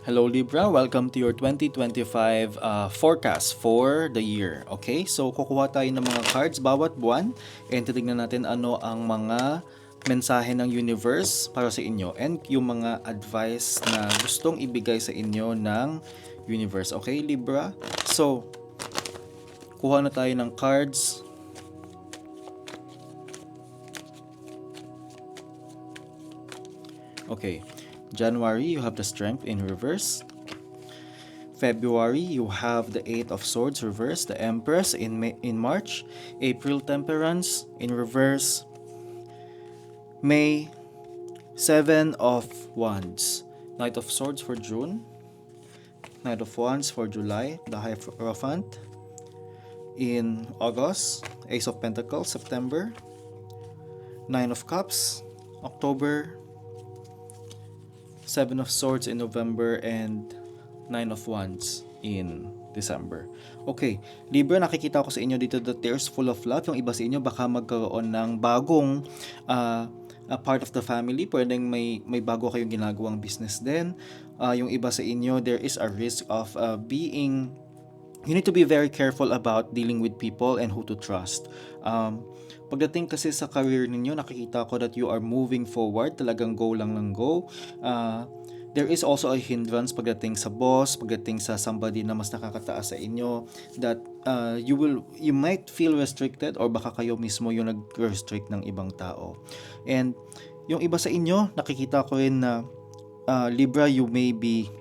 Hello Libra, welcome to your 2025 forecast for the year. Okay, so kukuha tayo ng mga cards bawat buwan and titignan natin ano ang mga mensahe ng universe para sa inyo and yung mga advice na gustong ibigay sa inyo ng universe. Okay Libra, so kuha na tayo ng cards. Okay, January, you have the Strength in reverse. February, you have the Eight of Swords reverse, the Empress in March. April, Temperance in reverse. May, Seven of Wands. Knight of Swords for June. Knight of Wands for July, the Hierophant. In August, Ace of Pentacles, September. Nine of Cups, October. Seven of Swords in November, and Nine of Wands in December. Okay, Libra, nakikita ko sa inyo dito the tears full of love. Yung iba sa inyo baka magkaroon ng bagong part of the family. Pwedeng may bago kayong ginagawang business din. Yung iba sa inyo, there is a risk of you need to be very careful about dealing with people and who to trust. Pagdating kasi sa career ninyo, nakikita ko that you are moving forward, talagang go lang ng go. There is also a hindrance pagdating sa boss, pagdating sa somebody na mas nakakataas sa inyo, that you might feel restricted or baka kayo mismo yung nag-restrict ng ibang tao. And yung iba sa inyo, nakikita ko rin na Libra, you may be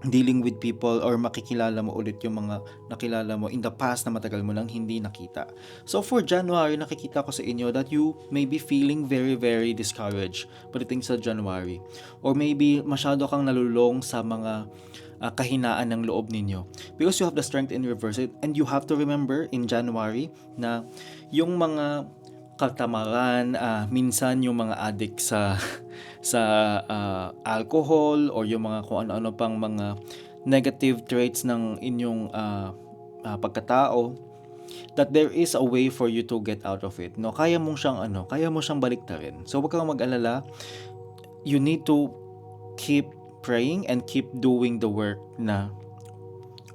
dealing with people or makikilala mo ulit yung mga nakilala mo in the past na matagal mo nang hindi nakita. So for January, nakikita ko sa inyo that you may be feeling very, very discouraged pagdating sa January. Or maybe masyado kang nalulong sa mga kahinaan ng loob ninyo. Because you have the Strength in reverse and you have to remember in January na yung mga katamaran, minsan yung mga addict sa sa alcohol or yung mga kung ano-ano pang mga negative traits ng inyong pagkatao, that there is a way for you to get out of it. No, kaya mo siyang baliktarin. So wag kang mag-alala. You need to keep praying and keep doing the work na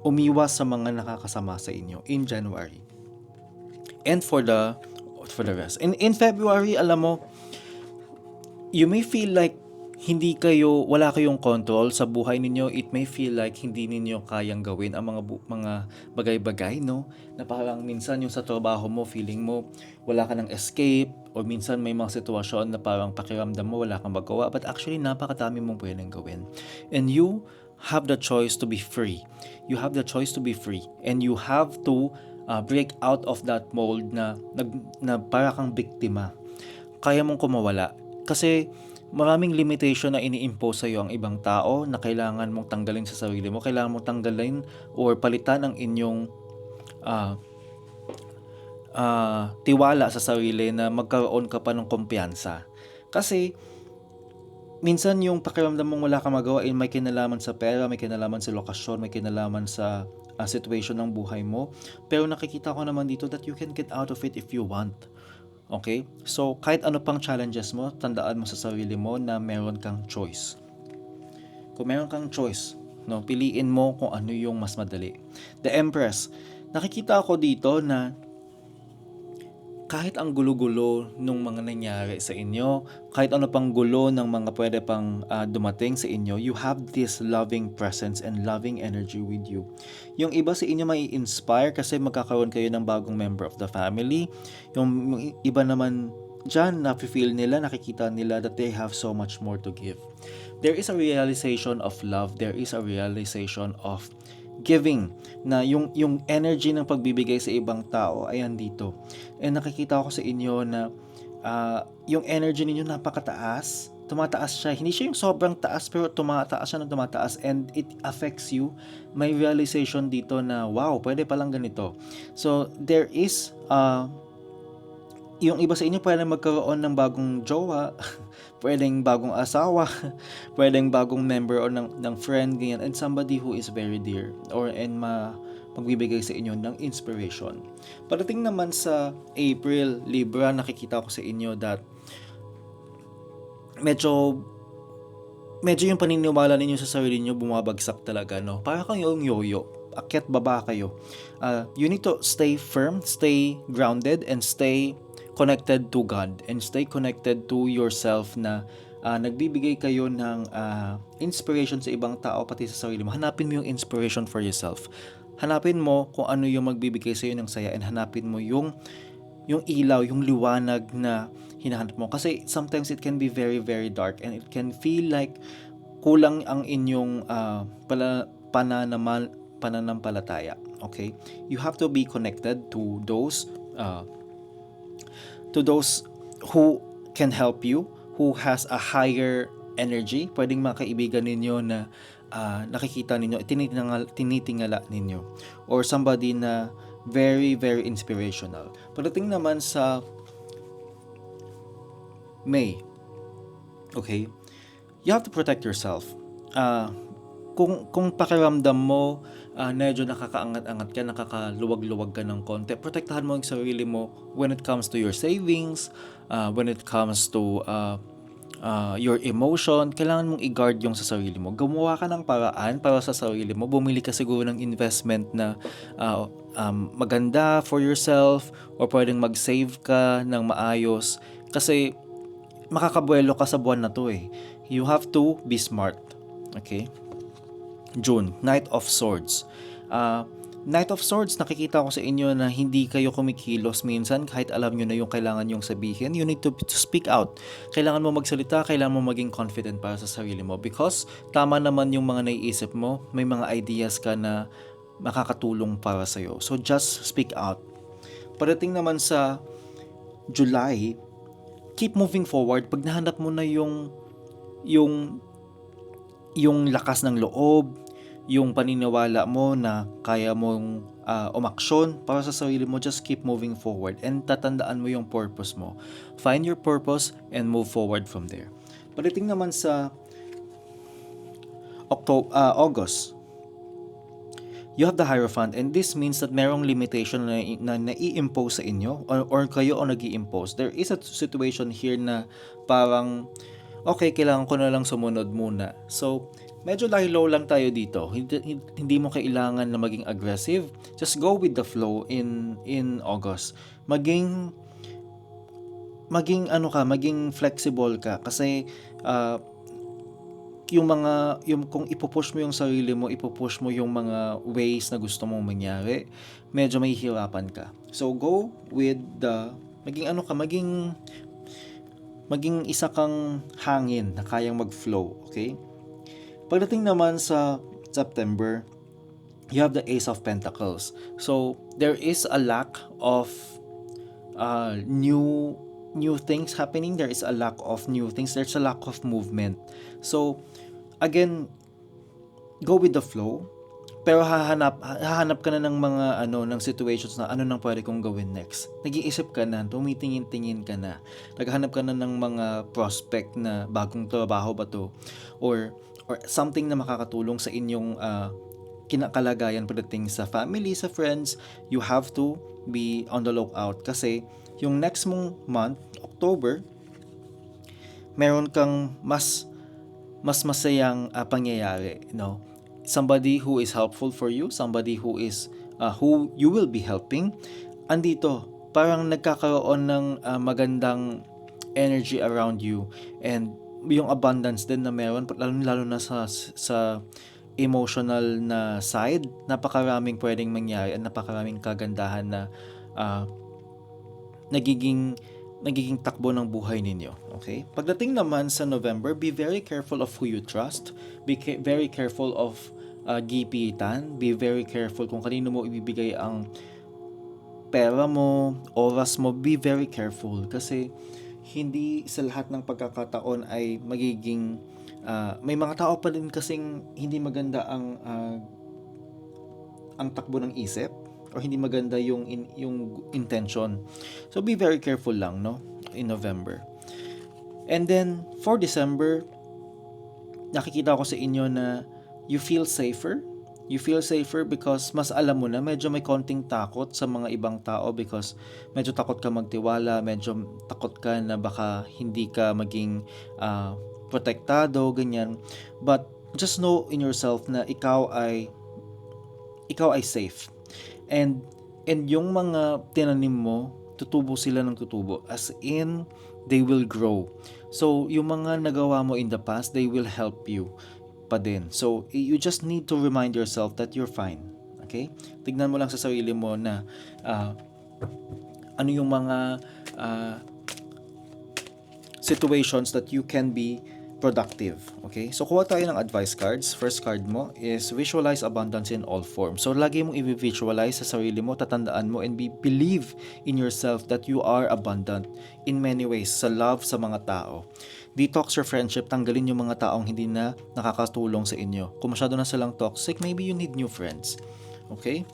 umiwas sa mga nakakasama sa inyo in January. And for the rest. In February, alam mo, you may feel like wala kayong control sa buhay ninyo. It may feel like hindi ninyo kayang gawin ang mga bagay-bagay, no? Na parang minsan yung sa trabaho mo, feeling mo wala ka ng escape, or minsan may mga sitwasyon na parang pakiramdam mo wala kang magawa, but actually napakadami mong pwedeng gawin. And you have the choice to be free. You have the choice to be free. And you have to break out of that mold na para kang biktima. Kaya mong kumawala. Kasi maraming limitation na ini-impose sa'yo ang ibang tao na kailangan mong tanggalin sa sarili mo. Kailangan mong tanggalin or palitan ang inyong tiwala sa sarili na magkaroon ka pa ng kumpiyansa. Kasi minsan yung pakiramdam mong wala kang magawa may kinalaman sa pera, may kinalaman sa lokasyon, may kinalaman sa situation ng buhay mo. Pero nakikita ko naman dito that you can get out of it if you want. Okay? So, kahit ano pang challenges mo, tandaan mo sa sarili mo na meron kang choice. Kung meron kang choice, no, piliin mo kung ano yung mas madali. The Empress, nakikita ko dito na kahit ang gulo-gulo ng mga nangyari sa inyo, kahit ano pang gulo ng mga pwede pang dumating sa inyo, you have this loving presence and loving energy with you. Yung iba sa inyo may inspire kasi magkakaroon kayo ng bagong member of the family. Yung iba naman dyan, nafe-feel nila, nakikita nila that they have so much more to give. There is a realization of love. There is a realization of giving, na yung energy ng pagbibigay sa ibang tao ay andito. And nakikita ko sa inyo na yung energy ninyo napakataas, tumataas siya, hindi siya yung sobrang taas pero tumataas siya ng tumataas and it affects you. May realization dito na wow, pwede palang ganito. So there is yung iba sa inyo pwedeng magkaroon ng bagong jowa, pwedeng bagong asawa, pwedeng bagong member or ng friend, ganyan, and somebody who is very dear magbibigay sa inyo ng inspiration. Pagdating naman sa April, Libra, nakikita ko sa inyo that medyo medyo yung paniniwala ninyo sa sarili niyo bumabagsak talaga, no? Para kayong yoyo, akyat baba kayo. You need to stay firm, stay grounded, and stay connected to God, and stay connected to yourself na nagbibigay kayo ng inspiration sa ibang tao, pati sa sarili mo. Hanapin mo yung inspiration for yourself. Hanapin mo kung ano yung magbibigay sa iyo ng saya, and hanapin mo yung ilaw, yung liwanag na hinahanap mo. Kasi sometimes it can be very, very dark, and it can feel like kulang ang inyong pananampalataya. Okay? You have to be connected to those who can help you, who has a higher energy. Pwedeng mga kaibigan ninyo na nakikita ninyo, tinitingala ninyo, or somebody na very, very inspirational. Pagdating naman sa May, okay, you have to protect yourself. Kung pakiramdam mo medyo nakakaangat-angat ka, nakakaluwag-luwag ka ng konti, protektahan mo yung sarili mo when it comes to your savings, when it comes to your emotion. Kailangan mong i-guard yung sa sarili mo. Gumawa ka ng paraan para sa sarili mo. Bumili ka siguro ng investment na maganda for yourself, or pwedeng mag-save ka ng maayos. Kasi makakabuelo ka sa buwan na to eh. You have to be smart. Okay? June, Knight of Swords. Knight of Swords, nakikita ko sa inyo na hindi kayo kumikilos minsan kahit alam nyo na yung kailangan nyong sabihin. You need to speak out. Kailangan mo magsalita, kailangan mo maging confident para sa sarili mo, because tama naman yung mga naiisip mo, may mga ideas ka na makakatulong para sa'yo. So just speak out. Pagdating naman sa July, keep moving forward. Pag nahanap mo na yung lakas ng loob, yung paniniwala mo na kaya mong umaksyon para sa sarili mo, just keep moving forward, and tatandaan mo yung purpose mo. Find your purpose and move forward from there. Pagdating naman sa August, you have the Hierophant, and this means that merong limitation na nai-impose sa inyo, or kayo ang nag-i-impose. There is a situation here na parang, okay, kailangan ko na lang sumunod muna. So, medyo low lang tayo dito. Hindi mo kailangan na maging aggressive. Just go with the flow in August. Maging flexible ka, kasi kung ipupush mo yung sarili mo, ipupush mo yung mga ways na gusto mong mangyari, medyo mahihirapan ka. So go with maging isa kang hangin na kayang mag-flow, okay? Pagdating naman sa September, you have the Ace of Pentacles. So there is a lack of new things happening. There is a lack of new things. There's a lack of movement. So again, go with the flow. Pero hahanap ka na ng mga ng situations na ano nang pwede kong gawin next. Nag-iisip ka na, tumitingin-tingin ka na. Naghahanap ka na ng mga prospect na bagong trabaho ba to, or something na makakatulong sa inyong kinakalagayan pagdating sa family, sa friends. You have to be on the lookout, kasi yung next mong month, October, meron kang mas masayang pangyayari, somebody who is helpful for you, somebody who you will be helping, andito, parang nagkakaroon ng magandang energy around you, and yung abundance din na meron, lalo na sa emotional na side, napakaraming pwedeng mangyari, at napakaraming kagandahan na nagiging takbo ng buhay ninyo. Okay? Pagdating naman sa November, be very careful of who you trust. Be very careful of gipitan. Be very careful kung kanino mo ibibigay ang pera mo, oras mo. Be very careful, kasi hindi sa lahat ng pagkakataon ay magiging may mga tao pa din kasing hindi maganda ang takbo ng isip, or hindi maganda yung intention. So be very careful lang, in November. And then for December, nakikita ko sa inyo na you feel safer. You feel safer because mas alam mo na, medyo may konting takot sa mga ibang tao, because medyo takot ka magtiwala, medyo takot ka na baka hindi ka maging protektado, ganyan. But just know in yourself na ikaw ay safe. And yung mga tinanim mo, tutubo sila ng tutubo. As in, they will grow. So, yung mga nagawa mo in the past, they will help you pa din. So, you just need to remind yourself that you're fine. Okay? Tignan mo lang sa sarili mo na ano yung mga situations that you can be productive. Okay? So, kuha tayo ng advice cards. First card mo is visualize abundance in all forms. So, lagi mong i-visualize sa sarili mo, tatandaan mo, and believe in yourself that you are abundant in many ways. Sa love, sa mga tao. Detox your friendship, tanggalin yung mga taong hindi na nakakatulong sa inyo. Kung masyado na silang toxic, maybe you need new friends. Okay?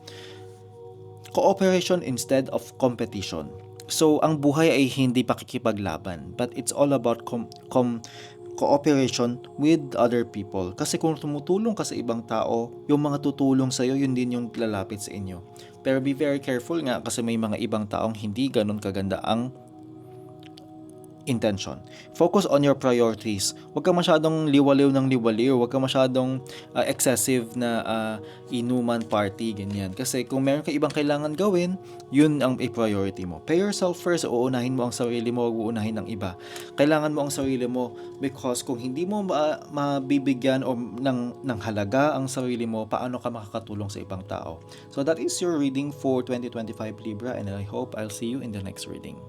Cooperation instead of competition. So, ang buhay ay hindi pakikipaglaban, but it's all about cooperation with other people. Kasi kung tumutulong ka sa ibang tao, yung mga tutulong sa'yo, yun din yung lalapit sa inyo. Pero be very careful nga kasi may mga ibang taong hindi ganun kaganda ang intention. Focus on your priorities. Huwag ka masyadong liwaliw ng liwaliw. Huwag ka masyadong excessive na inuman party, ganyan. Kasi kung meron ka ibang kailangan gawin, yun ang priority mo. Pay yourself first. Uunahin mo ang sarili mo, huwag uunahin ng iba. Kailangan mo ang sarili mo because kung hindi mo mabibigyan o ng halaga ang sarili mo, paano ka makakatulong sa ibang tao? So that is your reading for 2025 Libra, and I hope I'll see you in the next reading.